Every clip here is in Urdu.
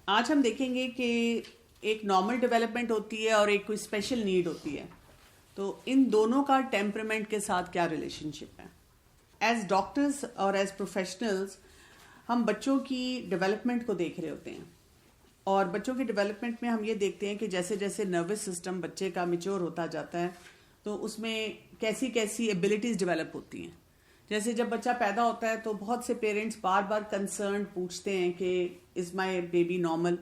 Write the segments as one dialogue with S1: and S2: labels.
S1: آج ہم دیکھیں گے کہ ایک نارمل ڈیولپمنٹ ہوتی ہے اور ایک کوئی اسپیشل نیڈ ہوتی ہے. تو ان دونوں کا ٹیمپرمنٹ کے ساتھ کیا ریلیشن شپ ہے؟ ایز ڈاکٹرز اور ایز پروفیشنلز ہم بچوں کی ڈیولپمنٹ کو دیکھ رہے ہوتے ہیں، اور بچوں کی ڈیولپمنٹ میں ہم یہ دیکھتے ہیں کہ جیسے جیسے نروس سسٹم بچے کا میچور ہوتا جاتا ہے تو اس میں کیسی کیسی ایبلٹیز ڈیولپ ہوتی ہیں. جیسے جب بچہ پیدا ہوتا ہے تو بہت سے پیرنٹس بار بار کنسرن پوچھتے ہیں کہ از مائی بیبی نارمل.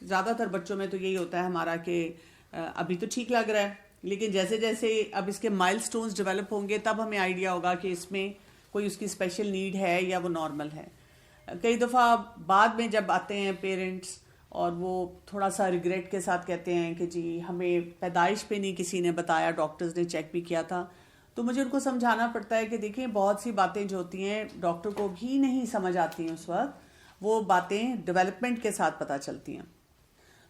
S1: زیادہ تر بچوں میں تو یہی ہوتا ہے ہمارا کہ ابھی تو ٹھیک لگ رہا ہے، لیکن جیسے جیسے اب اس کے مائل سٹونز ڈیولپ ہوں گے تب ہمیں آئیڈیا ہوگا کہ اس میں کوئی اس کی اسپیشل نیڈ ہے یا وہ نارمل ہے. کئی دفعہ بعد میں جب آتے ہیں پیرنٹس اور وہ تھوڑا سا ریگریٹ کے ساتھ کہتے ہیں کہ جی ہمیں پیدائش پہ نہیں کسی نے بتایا، ڈاکٹرز نے چیک بھی کیا تھا. تو مجھے ان کو سمجھانا پڑتا ہے کہ دیکھیں بہت سی باتیں جو ہوتی ہیں ڈاکٹر کو بھی نہیں سمجھ آتی ہیں اس وقت، وہ باتیں ڈیولپمنٹ کے ساتھ پتہ چلتی ہیں.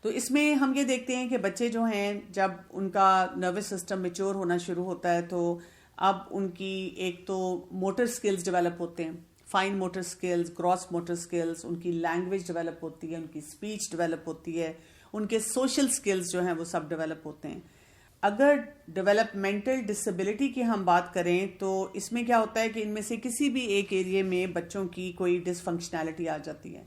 S1: تو اس میں ہم یہ دیکھتے ہیں کہ بچے جو ہیں جب ان کا نروس سسٹم میچور ہونا شروع ہوتا ہے تو اب ان کی ایک تو موٹر سکلز ڈیولپ ہوتے ہیں، fine motor skills, gross motor skills, ان کی لینگویج ڈیولپ ہوتی ہے، ان کی اسپیچ ڈیولپ ہوتی ہے، ان کے سوشل سکلز جو ہیں وہ سب ڈیولپ ہوتے ہیں. اگر ڈیولپمنٹل ڈسیبلٹی کی ہم بات کریں تو اس میں کیا ہوتا ہے کہ ان میں سے کسی بھی ایک ایریے میں بچوں کی کوئی ڈس فنکشنالٹی آ جاتی ہے،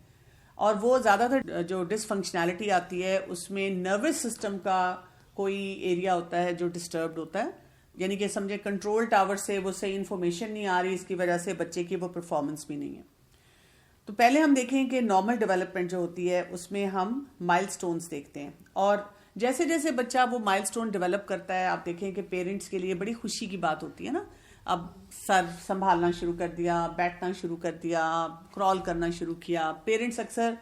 S1: اور وہ زیادہ تر جو ڈس فنکشنالٹی آتی ہے اس میں نروس سسٹم کا کوئی ایریا ہوتا ہے جو ڈسٹربڈ ہوتا ہے، یعنی کہ سمجھے کنٹرول ٹاور سے وہ صحیح انفارمیشن نہیں آ رہی، اس کی وجہ سے بچے کی وہ پرفارمنس بھی نہیں ہے. تو پہلے ہم دیکھیں کہ نارمل ڈیولپمنٹ جو ہوتی ہے اس میں ہم مائل سٹونز دیکھتے ہیں، اور جیسے جیسے بچہ وہ مائل سٹون ڈیولپ کرتا ہے آپ دیکھیں کہ پیرنٹس کے لیے بڑی خوشی کی بات ہوتی ہے نا. اب سر سنبھالنا شروع کر دیا، بیٹھنا شروع کر دیا، کرال کرنا شروع کیا. پیرنٹس اکثر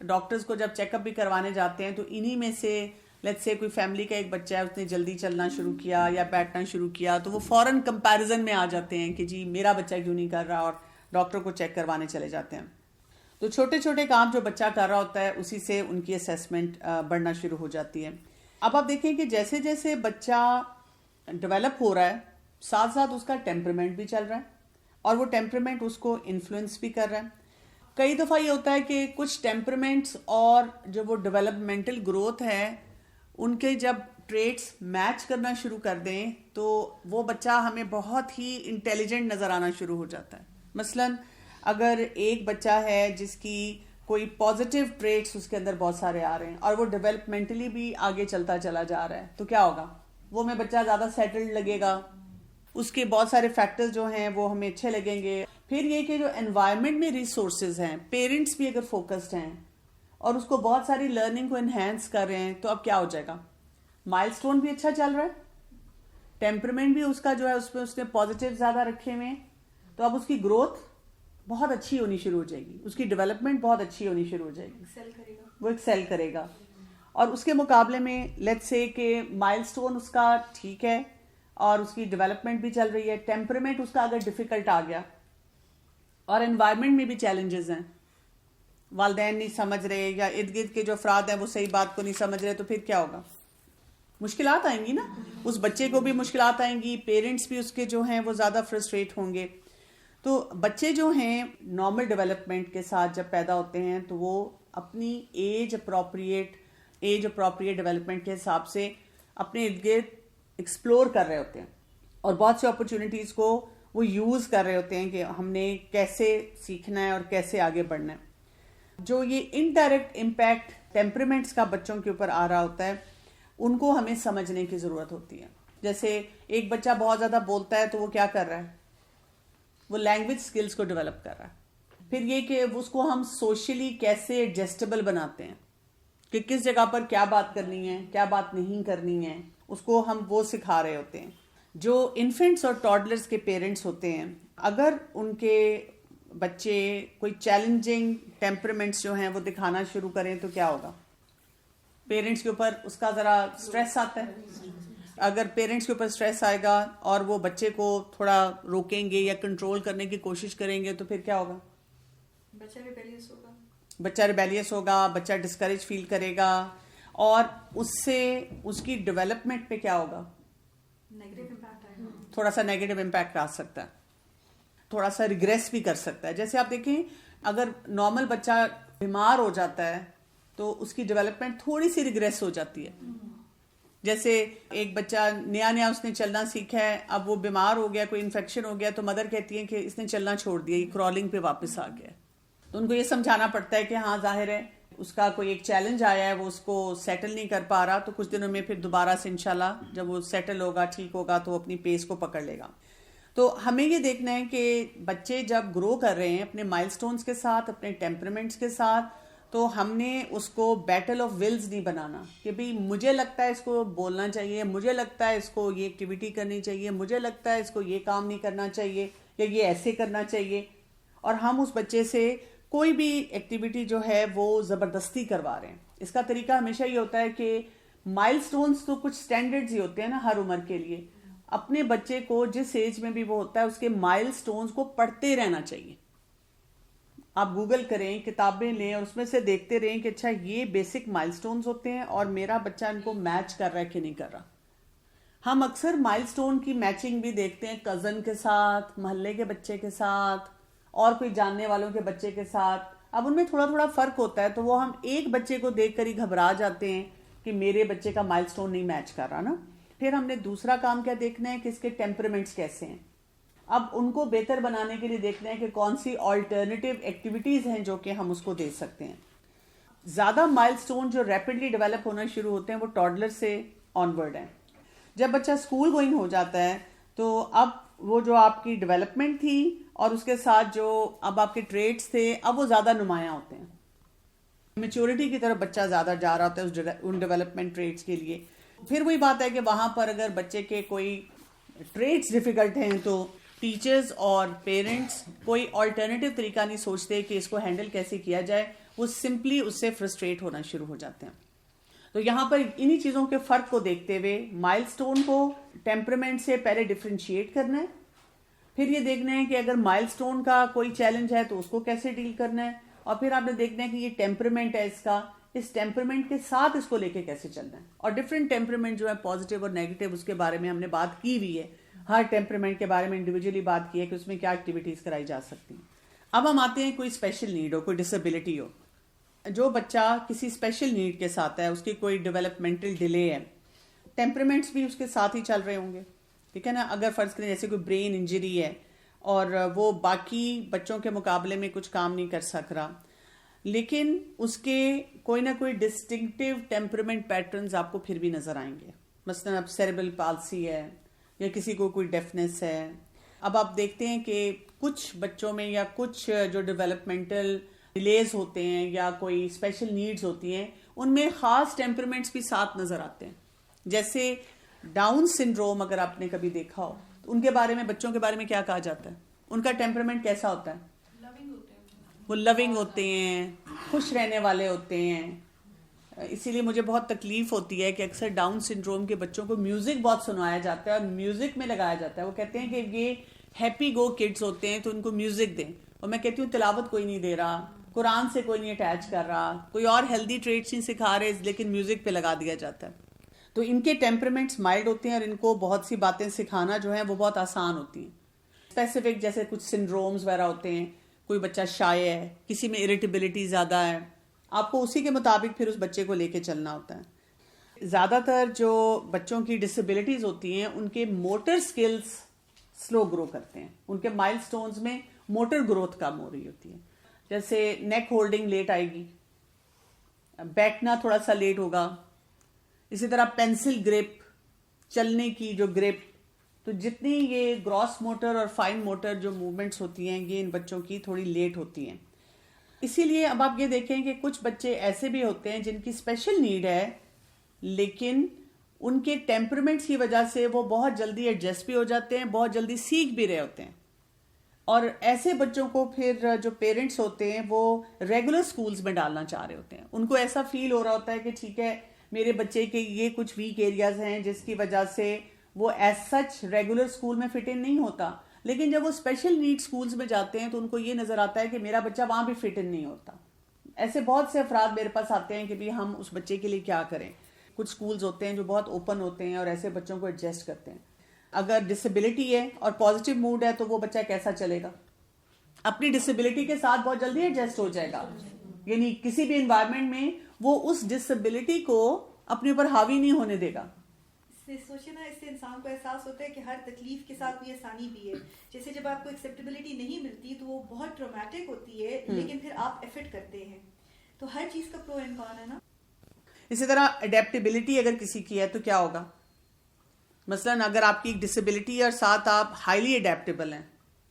S1: ڈاکٹرز کو جب چیک اپ بھی کروانے جاتے ہیں تو انہی میں سے لیٹس سے کوئی فیملی کا ایک بچہ ہے اس نے جلدی چلنا شروع کیا یا بیٹھنا شروع کیا تو وہ فوراً کمپیریزن میں آ جاتے ہیں کہ جی میرا بچہ کیوں نہیں کر رہا، اور ڈاکٹر کو چیک کروانے چلے جاتے ہیں. تو چھوٹے چھوٹے کام جو بچہ کر رہا ہوتا ہے اسی سے ان کی اسیسمنٹ بڑھنا شروع ہو جاتی ہے. اب آپ دیکھیں کہ جیسے جیسے بچہ ڈیولپ ہو رہا ہے ساتھ ساتھ اس کا ٹیمپرمنٹ بھی چل رہا ہے، اور وہ ٹیمپرمنٹ اس کو انفلوئنس بھی کر رہا ہے. کئی دفعہ یہ ہوتا ہے کہ کچھ ٹیمپرمنٹس اور جو وہ ڈیولپمنٹل گروتھ ہے ان کے جب ٹریٹس میچ کرنا شروع کر دیں تو وہ بچہ ہمیں بہت ہی انٹیلیجنٹ نظر آنا شروع ہو جاتا ہے. مثلاً اگر ایک بچہ ہے جس کی کوئی پازیٹیو ٹریٹس اس کے اندر بہت سارے آ رہے ہیں اور وہ ڈیولپمنٹلی بھی آگے چلتا چلا جا رہا ہے تو کیا ہوگا؟ وہ ہمیں بچہ زیادہ سیٹلڈ لگے گا، اس کے بہت سارے فیکٹرز جو ہیں وہ ہمیں اچھے لگیں گے. پھر یہ کہ جو انوائرمنٹ میں ریسورسز ہیں، پیرنٹس بھی اگر فوکسڈ ہیں اور اس کو بہت ساری لرننگ کو انہینس کر رہے ہیں تو اب کیا ہو جائے گا؟ مائل سٹون بھی اچھا چل رہا ہے، ٹیمپرمنٹ بھی اس کا جو ہے اس میں اس نے پازیٹیو زیادہ رکھے ہوئے ہیں، تو اب اس کی گروتھ بہت اچھی ہونی شروع ہو جائے گی، اس کی ڈیولپمنٹ بہت اچھی ہونی شروع ہو جائے گی، وہ ایکسیل کرے گا. اور اس کے مقابلے میں لیٹس سے کہ مائل سٹون اس کا ٹھیک ہے اور اس کی ڈیولپمنٹ بھی چل رہی ہے، ٹیمپرمنٹ اس کا اگر ڈیفیکلٹ آ گیا اور انوائرمنٹ میں بھی چیلنجز ہیں، والدین نہیں سمجھ رہے یا ارد گرد کے جو افراد ہیں وہ صحیح بات کو نہیں سمجھ رہے، تو پھر کیا ہوگا؟ مشکلات آئیں گی نا، اس بچے کو بھی مشکلات آئیں گی، پیرنٹس بھی اس کے جو ہیں وہ زیادہ فرسٹریٹ ہوں گے. تو بچے جو ہیں نارمل ڈیولپمنٹ کے ساتھ جب پیدا ہوتے ہیں تو وہ اپنی ایج اپروپریٹ ڈیولپمنٹ کے حساب سے اپنے ارد گرد ایکسپلور کر رہے ہوتے ہیں اور بہت سی اپرچونٹیز کو وہ یوز کر رہے ہوتے ہیں کہ ہم نے کیسے سیکھنا ہے اور کیسے آگے بڑھنا ہے. جو یہ انڈائریکٹ امپیکٹ ٹیمپرمنٹس کا بچوں کے اوپر آ رہا ہوتا ہے ان کو ہمیں سمجھنے کی ضرورت ہوتی ہے. جیسے ایک بچہ بہت زیادہ بولتا ہے تو وہ کیا کر رہا ہے؟ وہ لینگویج سکلز کو ڈیولپ کر رہا ہے. پھر یہ کہ اس کو ہم سوشلی کیسے ایڈجسٹیبل بناتے ہیں کہ کس جگہ پر کیا بات کرنی ہے، کیا بات نہیں کرنی ہے، اس کو ہم وہ سکھا رہے ہوتے ہیں. جو انفینٹس اور ٹاڈلرز کے پیرنٹس ہوتے ہیں اگر ان کے بچے کوئی چیلنجنگ ٹیمپرمنٹس جو ہیں وہ دکھانا شروع کریں تو کیا ہوگا؟ پیرنٹس کے اوپر اس کا ذرا سٹریس آتا ہے. اگر پیرنٹس کے اوپر سٹریس آئے گا اور وہ بچے کو تھوڑا روکیں گے یا کنٹرول کرنے کی کوشش کریں گے تو پھر کیا ہوگا؟ بچہ ریبیلیس ہوگا، بچہ ڈسکریج فیل کرے گا، اور اس سے اس کی ڈیولپمنٹ پہ کیا ہوگا؟ تھوڑا سا نیگیٹو امپیکٹ آ سکتا ہے، تھوڑا سا ریگریس بھی کر سکتا ہے. جیسے آپ دیکھیں اگر نارمل بچہ بیمار ہو جاتا ہے تو اس کی ڈیولپمنٹ تھوڑی سی ریگریس ہو جاتی ہے. جیسے ایک بچہ نیا اس نے چلنا سیکھا ہے, اب وہ بیمار ہو گیا, کوئی انفیکشن ہو گیا, تو مدر کہتی ہے کہ اس نے چلنا چھوڑ دیا, یہ کرالنگ پہ واپس آ گیا. تو ان کو یہ سمجھانا پڑتا ہے کہ ہاں ظاہر ہے اس کا کوئی ایک چیلنج آیا ہے, وہ اس کو سیٹل نہیں کر پا رہا, تو کچھ دنوں میں پھر دوبارہ سے انشاءاللہ جب وہ سیٹل ہوگا, ٹھیک ہوگا, تو وہ اپنی پیس کو پکڑ لے گا. تو ہمیں یہ دیکھنا ہے کہ بچے جب گرو کر رہے ہیں اپنے مائل سٹونز کے ساتھ, اپنے ٹیمپرمنٹس کے ساتھ, تو ہم نے اس کو بیٹل آف ولز نہیں بنانا کہ بھئی مجھے لگتا ہے اس کو بولنا چاہیے, مجھے لگتا ہے اس کو یہ ایکٹیویٹی کرنی چاہیے, مجھے لگتا ہے اس کو یہ کام نہیں کرنا چاہیے, یا یہ ایسے کرنا چاہیے, اور ہم اس بچے سے کوئی بھی ایکٹیویٹی جو ہے وہ زبردستی کروا رہے ہیں. اس کا طریقہ ہمیشہ یہ ہوتا ہے کہ مائل سٹونز تو کچھ سٹینڈرڈز ہی ہوتے ہیں نا ہر عمر کے لیے. اپنے بچے کو جس ایج میں بھی وہ ہوتا ہے اس کے مائل سٹونز کو پڑھتے رہنا چاہیے. آپ گوگل کریں, کتابیں لیں, اور اس میں سے دیکھتے رہیں کہ اچھا یہ بیسک مائل سٹونز ہوتے ہیں اور میرا بچہ ان کو میچ کر رہا ہے کہ نہیں کر رہا. ہم اکثر مائل سٹون کی میچنگ بھی دیکھتے ہیں کزن کے ساتھ, محلے کے بچے کے ساتھ, اور کوئی جاننے والوں کے بچے کے ساتھ. اب ان میں تھوڑا تھوڑا فرق ہوتا ہے, تو وہ ہم ایک بچے کو دیکھ کر ہی گھبرا جاتے ہیں کہ میرے بچے کا مائل سٹون نہیں میچ کر رہا نا. پھر ہم نے دوسرا کام کیا دیکھنا ہے کہ اس کے ٹیمپرمنٹس کیسے ہیں. اب ان کو بہتر بنانے کے لیے دیکھنا ہے کہ کون سی آلٹرنیٹیو ایکٹیویٹیز ہیں جو کہ ہم اس کو دے سکتے ہیں. زیادہ مائل سٹون جو ریپڈلی ڈیولپ ہونا شروع ہوتے ہیں وہ ٹاڈلر سے آن ورڈ ہیں. جب بچہ اسکول گوئنگ ہو جاتا ہے تو اب وہ جو آپ کی ڈیولپمنٹ تھی اور اس کے ساتھ جو اب آپ کے ٹریٹس تھے, اب وہ زیادہ نمایاں ہوتے ہیں. میچورٹی کی طرف بچہ زیادہ جا رہا ہوتا ہے ان ڈیولپمنٹ ٹریٹس کے لیے. پھر وہی بات ہے کہ وہاں پر اگر بچے کے کوئی ٹریٹس ڈیفیکلٹ ہیں تو ٹیچرز اور پیرنٹس کوئی آلٹرنیٹیو طریقہ نہیں سوچتے کہ اس کو ہینڈل کیسے کیا جائے, وہ سمپلی اس سے فرسٹریٹ ہونا شروع ہو جاتے ہیں. تو یہاں پر انہی چیزوں کے فرق کو دیکھتے ہوئے مائل سٹون کو ٹیمپرمنٹ سے پہلے ڈفرینشیٹ کرنا ہے. پھر یہ دیکھنا ہے کہ اگر مائل سٹون کا کوئی چیلنج ہے تو اس کو کیسے ڈیل کرنا ہے, اور پھر آپ نے دیکھنا ہے کہ یہ ٹیمپرمنٹ ہے اس ٹیمپرمنٹ کے ساتھ اس کو لے کے کیسے چلنا ہے. اور ڈفرینٹ ٹیمپرمنٹ جو ہے پازیٹیو اور نیگیٹو, اس کے بارے میں ہم نے بات کی ہوئی ہے. ہر ٹیمپرمنٹ کے بارے میں انڈیویجولی بات کی ہے کہ اس میں کیا ایکٹیویٹیز کرائی جا سکتی ہیں. اب ہم آتے ہیں کوئی اسپیشل نیڈ ہو, کوئی ڈسیبلٹی ہو. جو بچہ کسی اسپیشل نیڈ کے ساتھ ہے, اس کی کوئی ڈیولپمنٹل ڈیلے ہے, ٹیمپرمنٹس بھی اس کے ساتھ ہی چل رہے ہوں گے, ٹھیک ہے نا. اگر فرض کریں جیسے کوئی برین انجری ہے اور وہ باقی بچوں کے مقابلے میں کچھ کام نہیں کر سک رہا, لیکن اس کے کوئی نہ کوئی ڈسٹنکٹیو ٹیمپرمنٹ پیٹرنز آپ کو پھر بھی نظر آئیں گے. مثلا اب سیریبل پالسی ہے یا کسی کو کوئی ڈیفنس ہے. اب آپ دیکھتے ہیں کہ کچھ بچوں میں یا کچھ جو ڈیولپمنٹل ڈیلیز ہوتے ہیں یا کوئی اسپیشل نیڈز ہوتی ہیں, ان میں خاص ٹیمپرمنٹس بھی ساتھ نظر آتے ہیں. جیسے ڈاؤن سنڈروم اگر آپ نے کبھی دیکھا ہو, تو ان کے بارے میں, بچوں کے بارے میں کیا کہا جاتا ہے, ان کا ٹیمپرمنٹ کیسا ہوتا ہے؟ وہ لونگ ہوتے ہیں, خوش رہنے والے ہوتے ہیں. اسی لیے مجھے بہت تکلیف ہوتی ہے کہ اکثر ڈاؤن سنڈروم کے بچوں کو میوزک بہت سنایا جاتا ہے اور میوزک میں لگایا جاتا ہے. وہ کہتے ہیں کہ یہ ہیپی گو کڈز ہوتے ہیں تو ان کو میوزک دیں, اور میں کہتی ہوں تلاوت کوئی نہیں دے رہا, قرآن سے کوئی نہیں اٹیچ کر رہا, کوئی اور ہیلدی ٹریٹس نہیں سکھا رہے, لیکن میوزک پہ لگا دیا جاتا ہے. تو ان کے ٹیمپرمنٹس مائلڈ ہوتے ہیں اور ان کو بہت سی باتیں سکھانا جو ہے وہ بہت آسان ہوتی ہیں. اسپیسیفک جیسے کچھ سنڈرومز وغیرہ ہوتے ہیں, کوئی بچہ شائع ہے, کسی میں اریٹیبلٹی زیادہ ہے, آپ کو اسی کے مطابق پھر اس بچے کو لے کے چلنا ہوتا ہے. زیادہ تر جو بچوں کی ڈسیبلٹیز ہوتی ہیں ان کے موٹر سکلز سلو گرو کرتے ہیں, ان کے مائل سٹونز میں موٹر گروتھ کم ہو رہی ہوتی ہے. جیسے نیک ہولڈنگ لیٹ آئے گی, بیٹھنا تھوڑا سا لیٹ ہوگا, اسی طرح پینسل گرپ, چلنے کی جو گرپ, تو جتنی یہ گراس موٹر اور فائن موٹر جو موومنٹس ہوتی ہیں یہ ان بچوں کی تھوڑی لیٹ ہوتی ہیں. اسی لیے اب آپ یہ دیکھیں کہ کچھ بچے ایسے بھی ہوتے ہیں جن کی اسپیشل نیڈ ہے, لیکن ان کے ٹیمپرمنٹس کی وجہ سے وہ بہت جلدی ایڈجسٹ بھی ہو جاتے ہیں, بہت جلدی سیکھ بھی رہے ہوتے ہیں. اور ایسے بچوں کو پھر جو پیرنٹس ہوتے ہیں وہ ریگولر سکولز میں ڈالنا چاہ رہے ہوتے ہیں. ان کو ایسا فیل ہو رہا ہوتا ہے کہ ٹھیک ہے میرے بچے کے یہ کچھ ویک ایریاز ہیں جس کی وجہ سے وہ ایز سچ ریگولر سکول میں فٹ ان نہیں ہوتا, لیکن جب وہ اسپیشل نیڈ سکولز میں جاتے ہیں تو ان کو یہ نظر آتا ہے کہ میرا بچہ وہاں بھی فٹ ان نہیں ہوتا. ایسے بہت سے افراد میرے پاس آتے ہیں کہ بھی ہم اس بچے کے لیے کیا کریں. کچھ سکولز ہوتے ہیں جو بہت اوپن ہوتے ہیں اور ایسے بچوں کو ایڈجسٹ کرتے ہیں. اگر ڈسیبلٹی ہے اور پازیٹیو موڈ ہے تو وہ بچہ کیسا چلے گا, اپنی ڈسیبلٹی کے ساتھ بہت جلدی ایڈجسٹ ہو جائے گا, یعنی کسی بھی انوائرمنٹ میں وہ اس ڈسیبلٹی کو اپنے اوپر حاوی نہیں ہونے دے گا.
S2: سوچے نا, اس سے انسان کو احساس ہوتا ہے کہ ہر تکلیف کے ساتھ کوئی آسانی بھی ہے. جیسے جب آپ کو ایکسیپٹیبلٹی نہیں ملتی تو وہ بہت ٹرامیٹک ہوتی ہے, لیکن پھر آپ ایفرٹ کرتے ہیں. تو ہر چیز کا پرو اینڈ کون ہے نا.
S1: اسی طرح اڈیپٹیبلٹی اگر کسی کی ہے تو کیا ہوگا؟ مثلاً اگر آپ کی ایک ڈسیبلٹی ہے اور ساتھ آپ ہائیلی اڈیپٹیبل ہیں,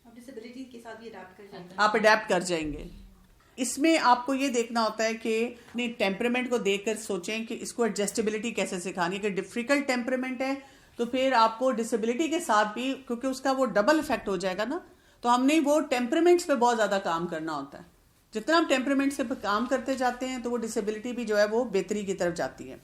S2: ڈسیبلٹی کے ساتھ بھی اڈیپٹ کر جاتے ہیں,
S1: آپ اڈیپٹ کر جائیں گے. اس میں آپ کو یہ دیکھنا ہوتا ہے کہ اپنے ٹیمپرمنٹ کو دیکھ کر سوچیں کہ اس کو ایڈجسٹیبلٹی کیسے سکھانی ہے. کہ ڈیفیکلٹ ٹیمپرمنٹ ہے تو پھر آپ کو ڈسیبلٹی کے ساتھ بھی, کیونکہ اس کا وہ ڈبل افیکٹ ہو جائے گا نا, تو ہم نے وہ ٹیمپرمنٹس پہ بہت زیادہ کام کرنا ہوتا ہے. جتنا ہم ٹیمپرمنٹ سے کام کرتے جاتے ہیں تو وہ ڈسیبلٹی بھی جو ہے وہ بہتری کی طرف جاتی ہے.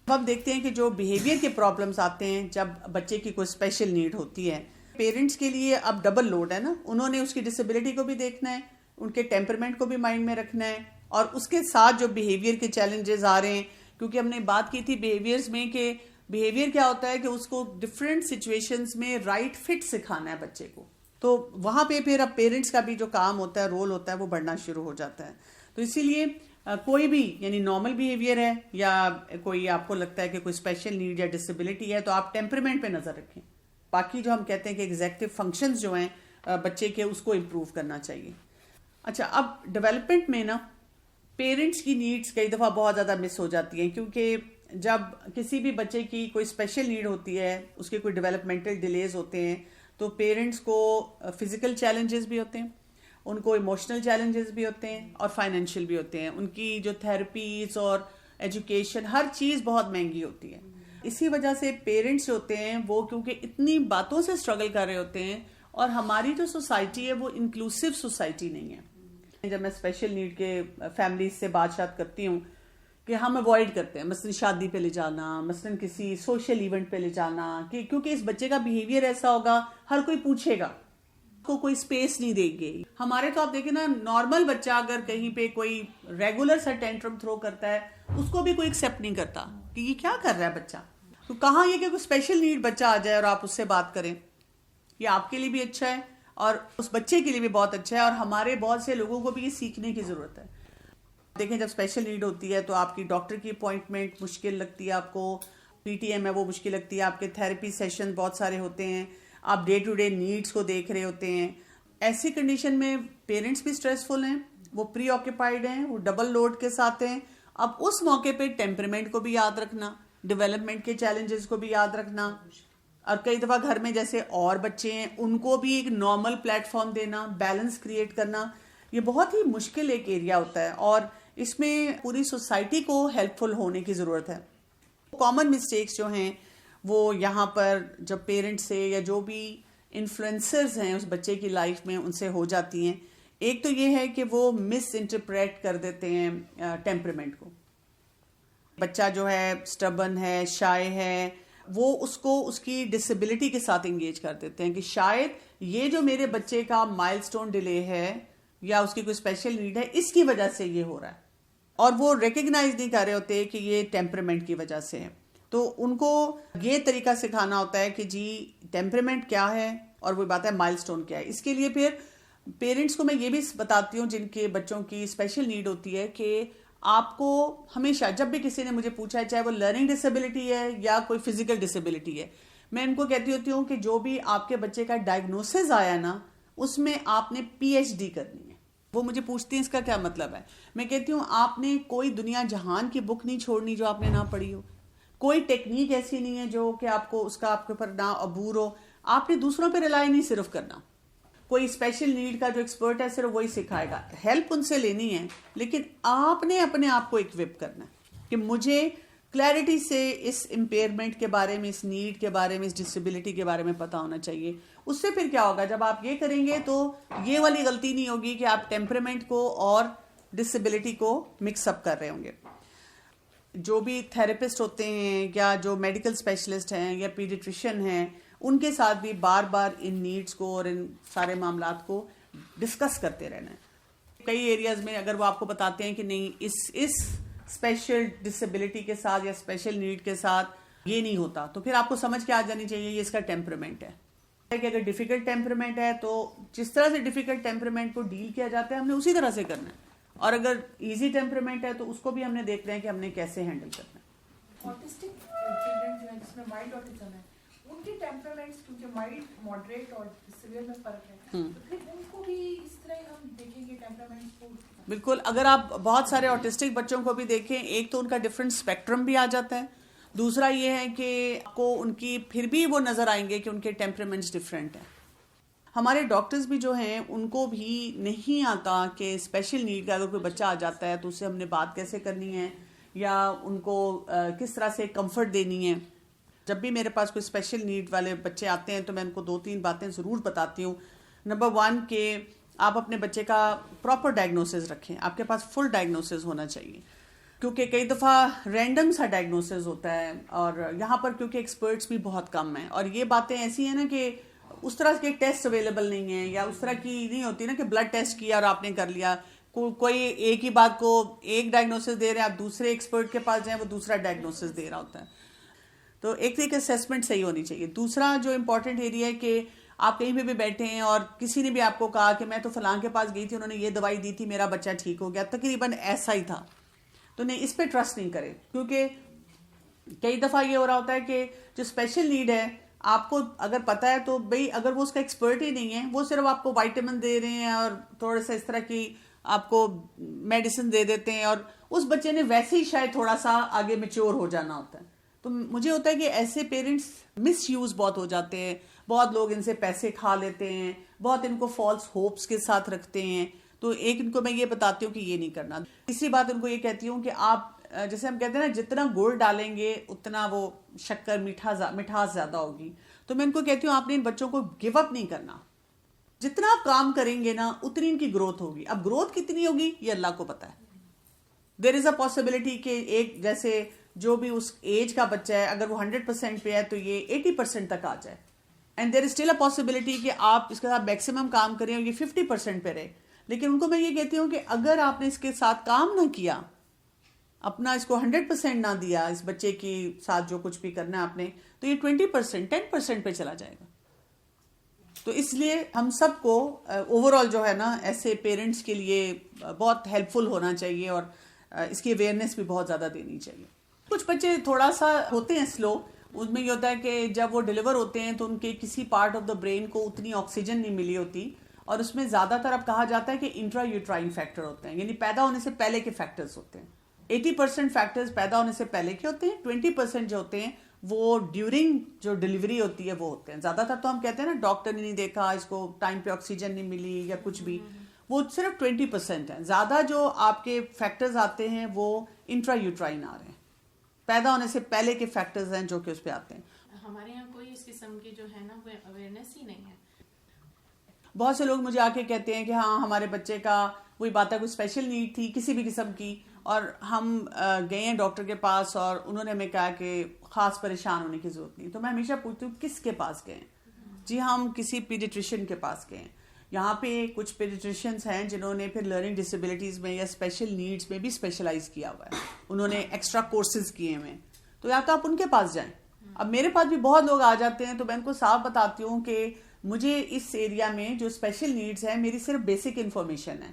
S1: اب ہم دیکھتے ہیں کہ جو بیہیویئر کے پرابلمس آتے ہیں جب بچے کی کوئی اسپیشل نیڈ ہوتی ہے, پیرنٹس کے لیے اب ڈبل لوڈ ہے نا. انہوں نے اس کی ڈسیبلٹی کو بھی دیکھنا ہے, ان کے ٹیمپرمنٹ کو بھی مائنڈ میں رکھنا ہے, اور اس کے ساتھ جو بیہیویئر کے چیلنجز آ رہے ہیں, کیونکہ ہم نے بات کی تھی بیہیویئرز میں کہ بیہیویئر کیا ہوتا ہے کہ اس کو ڈفرینٹ سچویشنز میں رائٹ فٹ سکھانا ہے بچے کو. تو وہاں پہ پھر اب پیرنٹس کا بھی جو کام ہوتا ہے, رول ہوتا ہے, وہ بڑھنا شروع ہو جاتا ہے. تو اسی لیے کوئی بھی یعنی نارمل بیہیویئر ہے یا کوئی آپ کو لگتا ہے کہ کوئی اسپیشل نیڈ یا ڈسیبلٹی ہے, تو آپ ٹیمپرمنٹ پہ نظر رکھیں. باقی جو ہم کہتے ہیں کہ ایگزیکٹو فنکشنز جو ہیں بچے کے, اس کو امپروو کرنا چاہیے. اچھا, اب ڈیولپمنٹ میں نا پیرنٹس کی نیڈس کئی دفعہ بہت زیادہ مس ہو جاتی ہیں, کیونکہ جب کسی بھی بچے کی کوئی اسپیشل نیڈ ہوتی ہے, اس کے کوئی ڈیولپمنٹل ڈیلیز ہوتے ہیں, تو پیرنٹس کو فزیکل چیلنجز بھی ہوتے ہیں, ان کو ایموشنل چیلنجز بھی ہوتے ہیں, اور فائنینشیل بھی ہوتے ہیں. ان کی جو تھراپیز اور ایجوکیشن ہر چیز بہت مہنگی ہوتی ہے. اسی وجہ سے پیرنٹس ہوتے ہیں وہ کیونکہ اتنی باتوں سے اسٹرگل کر رہے ہوتے ہیں, اور ہماری جو سوسائٹی ہے وہ انکلوسیو سوسائٹی نہیں ہے. جب میں اسپیشل نیڈ کے فیملیز سے بات کرتی ہوں کہ ہم اوائڈ کرتے ہیں مثلا شادی پہ لے جانا, مثلا کسی سوشل ایونٹ پہ لے جانا, کہ کیونکہ اس بچے کا بیہیویئر ایسا ہوگا, ہر کوئی پوچھے گا, کو کوئی سپیس نہیں دے گی. ہمارے تو آپ دیکھیں نا, نارمل بچہ اگر کہیں پہ کوئی ریگولر سا ٹینٹرم تھرو کرتا ہے, اس کو بھی کوئی ایکسیپٹ نہیں کرتا کہ یہ کیا کر رہا ہے بچہ. تو کہاں یہ کہ کوئی اسپیشل نیڈ بچہ آ جائے اور آپ اس سے بات کریں, یہ آپ کے لیے بھی اچھا ہے اور اس بچے کے لیے بھی بہت اچھا ہے, اور ہمارے بہت سے لوگوں کو بھی یہ سیکھنے کی ضرورت ہے. دیکھیں, جب اسپیشل نیڈ ہوتی ہے تو آپ کی ڈاکٹر کی اپوائنٹمنٹ مشکل لگتی ہے, آپ کو پی ٹی ایم ہے وہ مشکل لگتی ہے, آپ کے تھراپی سیشن بہت سارے ہوتے ہیں, آپ ڈے ٹو ڈے نیڈس کو دیکھ رہے ہوتے ہیں. ایسی کنڈیشن میں پیرنٹس بھی اسٹریسفل ہیں, وہ پری آکوپائڈ ہیں, وہ ڈبل لوڈ کے ساتھ ہیں. اب اس موقع پہ ٹیمپرمنٹ کو بھی یاد رکھنا, ڈیولپمنٹ کے چیلنجز کو بھی یاد رکھنا, اور کئی دفعہ گھر میں جیسے اور بچے ہیں ان کو بھی ایک نارمل پلیٹ فارم دینا, بیلنس کریٹ کرنا, یہ بہت ہی مشکل ایک ایریا ہوتا ہے, اور اس میں پوری سوسائٹی کو ہیلپ فل ہونے کی ضرورت ہے. کامن مسٹیکس جو ہیں وہ یہاں پر جب پیرنٹس سے یا جو بھی انفلوئنسرز ہیں اس بچے کی لائف میں ان سے ہو جاتی ہیں, ایک تو یہ ہے کہ وہ مس انٹرپریٹ کر دیتے ہیں ٹیمپرمنٹ کو. بچہ جو ہے سٹبن ہے, شائے ہے, وہ اس کو اس کی ڈسیبلٹی کے ساتھ انگیج کر دیتے ہیں کہ شاید یہ جو میرے بچے کا مائل سٹون ڈیلے ہے یا اس کی کوئی اسپیشل نیڈ ہے, اس کی وجہ سے یہ ہو رہا ہے, اور وہ ریکگنائز نہیں کر رہے ہوتے کہ یہ ٹیمپرمنٹ کی وجہ سے ہے. تو ان کو یہ طریقہ سکھانا ہوتا ہے کہ جی ٹیمپرمنٹ کیا ہے اور وہ بات ہے مائل سٹون کیا ہے. اس کے لیے پھر پیرنٹس کو میں یہ بھی بتاتی ہوں جن کے بچوں کی اسپیشل نیڈ ہوتی ہے کہ آپ کو ہمیشہ جب بھی کسی نے مجھے پوچھا ہے, چاہے وہ لرننگ ڈسیبلٹی ہے یا کوئی فزیکل ڈسیبلٹی ہے, میں ان کو کہتی ہوتی ہوں کہ جو بھی آپ کے بچے کا ڈائگنوسس آیا نا, اس میں آپ نے پی ایچ ڈی کرنی ہے. وہ مجھے پوچھتی ہیں اس کا کیا مطلب ہے. میں کہتی ہوں آپ نے کوئی دنیا جہان کی بک نہیں چھوڑنی جو آپ نے نہ پڑھی ہو, کوئی ٹیکنیک ایسی نہیں ہے جو کہ آپ کو اس کا آپ کے اوپر نہ عبور ہو. آپ نے دوسروں پہ ریلائی نہیں صرف کرنا, کوئی اسپیشل نیڈ کا جو ایکسپرٹ ہے صرف وہی سکھائے گا, ہیلپ ان سے لینی ہے, لیکن آپ نے اپنے آپ کو اکوپ کرنا ہے کہ مجھے کلیئرٹی سے اس امپیئرمنٹ کے بارے میں, اس نیڈ کے بارے میں, اس ڈسیبلٹی کے بارے میں پتا ہونا چاہیے. اس سے پھر کیا ہوگا, جب آپ یہ کریں گے تو یہ والی غلطی نہیں ہوگی کہ آپ ٹیمپرمنٹ کو اور ڈسیبلٹی کو مکس اپ کر رہے ہوں گے. جو بھی تھراپسٹ ہوتے ہیں یا جو میڈیکل اسپیشلسٹ ہیں یا پیڈیٹریشین ہیں, ان کے ساتھ بھی بار بار ان نیڈز کو اور ان سارے معاملات کو ڈسکس کرتے رہنا ہے. کئی ایریاز میں اگر وہ آپ کو بتاتے ہیں کہ نہیں اس اسپیشل ڈسیبلٹی کے ساتھ یا اسپیشل نیڈ کے ساتھ یہ نہیں ہوتا, تو پھر آپ کو سمجھ کے آ جانی چاہیے یہ اس کا ٹیمپرمنٹ ہے. کہ اگر ڈیفیکلٹ ٹیمپرمنٹ ہے تو جس طرح سے ڈیفیکلٹ ٹیمپرمنٹ کو ڈیل کیا جاتا ہے ہم نے اسی طرح سے کرنا ہے, اور اگر ایزی ٹیمپرامنٹ ہے تو اس کو بھی ہم نے دیکھ رہے ہیں کہ ہم نے کیسے ہینڈل کرنا ہے.
S3: آٹسٹک چلڈرن جو ہیں جس میں مائلڈ آٹزم ہے ان کے ٹیمپرامنٹس کیونکہ مائلڈ ماڈریٹ اور سیویئر میں فرق ہے تو پھر ان کو بھی اس طرح ہم دیکھیں گے ٹیمپرامنٹس کو.
S1: بالکل, اگر آپ بہت سارے آٹسٹک بچوں کو بھی دیکھیں, ایک تو ان کا ڈفرینٹ اسپیکٹرم بھی آ جاتا ہے, دوسرا یہ ہے کہ آپ کو ان کی پھر بھی وہ نظر آئیں گے کہ ان کے ٹیمپرامنٹس ڈفرینٹ ہیں. ہمارے ڈاکٹرز بھی جو ہیں ان کو بھی نہیں آتا کہ اسپیشل نیڈ کا اگر کوئی بچہ آ جاتا ہے تو اس سے ہم نے بات کیسے کرنی ہے یا ان کو کس طرح سے کمفرٹ دینی ہے. جب بھی میرے پاس کوئی اسپیشل نیڈ والے بچے آتے ہیں تو میں ان کو 2-3 باتیں ضرور بتاتی ہوں. نمبر 1 کہ آپ اپنے بچے کا پراپر ڈائگنوسس رکھیں, آپ کے پاس فل ڈائگنوسس ہونا چاہیے, کیونکہ کئی دفعہ رینڈم سا ڈائگنوسس ہوتا ہے اور یہاں پر کیونکہ ایکسپرٹس بھی بہت کم ہیں اور یہ باتیں ایسی ہیں نا کہ اس طرح کے ٹیسٹ اویلیبل نہیں ہیں یا اس طرح کی نہیں ہوتی نا کہ بلڈ ٹیسٹ کیا اور آپ نے کر لیا, کوئی ایک ہی بات کو ایک ڈائگنوسس دے رہے ہیں, آپ دوسرے ایکسپرٹ کے پاس جائیں وہ دوسرا ڈائگنوسس دے رہا ہوتا ہے. تو ایک طریقے اسیسمنٹ صحیح ہونی چاہیے. دوسرا جو امپورٹنٹ ایریا ہے کہ آپ کہیں بھی بیٹھے ہیں اور کسی نے بھی آپ کو کہا کہ میں تو فلاں کے پاس گئی تھی, انہوں نے یہ دوائی دی تھی, میرا بچہ ٹھیک ہو گیا, تقریباً ایسا ہی تھا, تو نہیں اس پہ ٹرسٹ نہیں کرے. کیونکہ کئی دفعہ یہ ہو رہا ہوتا ہے کہ جو اسپیشل نیڈ ہے آپ کو اگر پتا ہے تو بھئی اگر وہ اس کا ایکسپرٹ ہی نہیں ہے, وہ صرف آپ کو وائٹامن دے رہے ہیں اور تھوڑا سا اس طرح کی آپ کو میڈیسن دے دیتے ہیں اور اس بچے نے ویسے ہی شاید تھوڑا سا آگے میچور ہو جانا ہوتا ہے. تو مجھے ہوتا ہے کہ ایسے پیرنٹس مس یوز بہت ہو جاتے ہیں, بہت لوگ ان سے پیسے کھا لیتے ہیں, بہت ان کو فالس ہوپس کے ساتھ رکھتے ہیں. تو ایک ان کو میں یہ بتاتی ہوں کہ یہ نہیں کرنا. تیسری بات ان کو یہ کہتی ہوں کہ آپ جیسے ہم کہتے ہیں نا جتنا گڑ ڈالیں گے اتنا وہ شکر مٹھاس زیادہ ہوگی. تو میں ان کو کہتی ہوں آپ نے ان بچوں کو گیو اپ نہیں کرنا, جتنا آپ کام کریں گے نا اتنی ان کی گروتھ ہوگی. اب گروتھ کتنی ہوگی یہ اللہ کو پتا ہے. دیر از اے پاسبلٹی کہ ایک جیسے جو بھی اس ایج کا بچہ ہے اگر وہ 100% پہ ہے تو یہ 80% تک آ جائے, and there is still a possibility کہ آپ اس کے ساتھ میکسیمم کام کریں اور یہ 50% پہ رہے. لیکن ان کو میں یہ کہتی ہوں کہ اگر آپ نے اس کے ساتھ کام نہ کیا, اپنا اس کو 100% نہ دیا اس بچے کے ساتھ جو کچھ بھی کرنا ہے آپ نے, تو یہ 20% 10% پہ چلا جائے گا. تو اس لیے ہم سب کو اوور آل جو ہے نا ایسے پیرنٹس کے لیے بہت ہیلپ فل ہونا چاہیے اور اس کی اویئرنیس بھی بہت زیادہ دینی چاہیے. کچھ بچے تھوڑا سا ہوتے ہیں سلو, اس میں یہ ہوتا ہے کہ جب وہ ڈیلیور ہوتے ہیں تو ان کے کسی پارٹ آف دا برین کو اتنی آکسیجن نہیں ملی ہوتی, اور اس میں زیادہ تر اب کہا جاتا ہے کہ انٹرا یوٹرائن فیکٹر ہوتے ہیں, یعنی پیدا ہونے سے پہلے کے فیکٹرز ہوتے ہیں. 80% فیکٹرز پیدا ہونے سے پہلے کے ہوتے ہیں, 20% جو ہوتے ہیں وہ ڈیورنگ جو ڈیلیوری ہوتی ہے وہ ہوتے ہیں. زیادہ تر تو ہم کہتے ہیں نا ڈاکٹر نے نہیں دیکھا, اس کو ٹائم پہ آکسیجن نہیں ملی یا کچھ بھی, وہ صرف 20% ہیں. زیادہ جو آپ کے فیکٹرز آتے ہیں وہ انٹرا یوٹرائن آ رہے ہیں, پیدا ہونے سے پہلے کے فیکٹرز ہیں جو کہ اس پہ آتے ہیں.
S4: ہمارے یہاں کوئی اس قسم کی جو ہے نا وہ اویئرنیس ہی نہیں ہے.
S1: بہت سے لوگ مجھے آ کے کہتے ہیں کہ ہاں ہمارے بچے کا وہی بات ہے کوئی اسپیشل نیڈ تھی کسی بھی قسم کی, اور ہم گئے ہیں ڈاکٹر کے پاس اور انہوں نے ہمیں کہا کہ خاص پریشان ہونے کی ضرورت نہیں. تو میں ہمیشہ پوچھتی ہوں کس کے پاس گئے؟ جی ہم کسی پیڈیٹریشین کے پاس گئے. یہاں پہ کچھ پیڈیٹریشینس ہیں جنہوں نے پھر لرننگ ڈسیبلٹیز میں یا اسپیشل نیڈس میں بھی اسپیشلائز کیا ہوا ہے, انہوں نے ایکسٹرا کورسز کیے ہوئے, تو یا تو آپ ان کے پاس جائیں. اب میرے پاس بھی بہت لوگ آ جاتے ہیں تو میں ان کو صاف بتاتی ہوں کہ مجھے اس ایریا میں جو اسپیشل نیڈس ہیں میری صرف بیسک انفارمیشن ہے.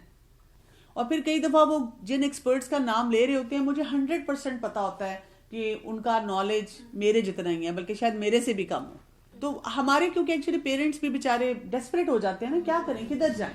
S1: اور پھر کئی دفعہ وہ جن ایکسپرٹس کا نام لے رہے ہوتے ہیں مجھے 100% پتا ہوتا ہے کہ ان کا نالج میرے جتنا ہی ہے, بلکہ شاید میرے سے بھی کم ہو. تو ہمارے کیونکہ ایکچولی پیرنٹس بھی بیچارے ڈیسپریٹ ہو جاتے ہیں نا, کیا کریں کدھر جائیں.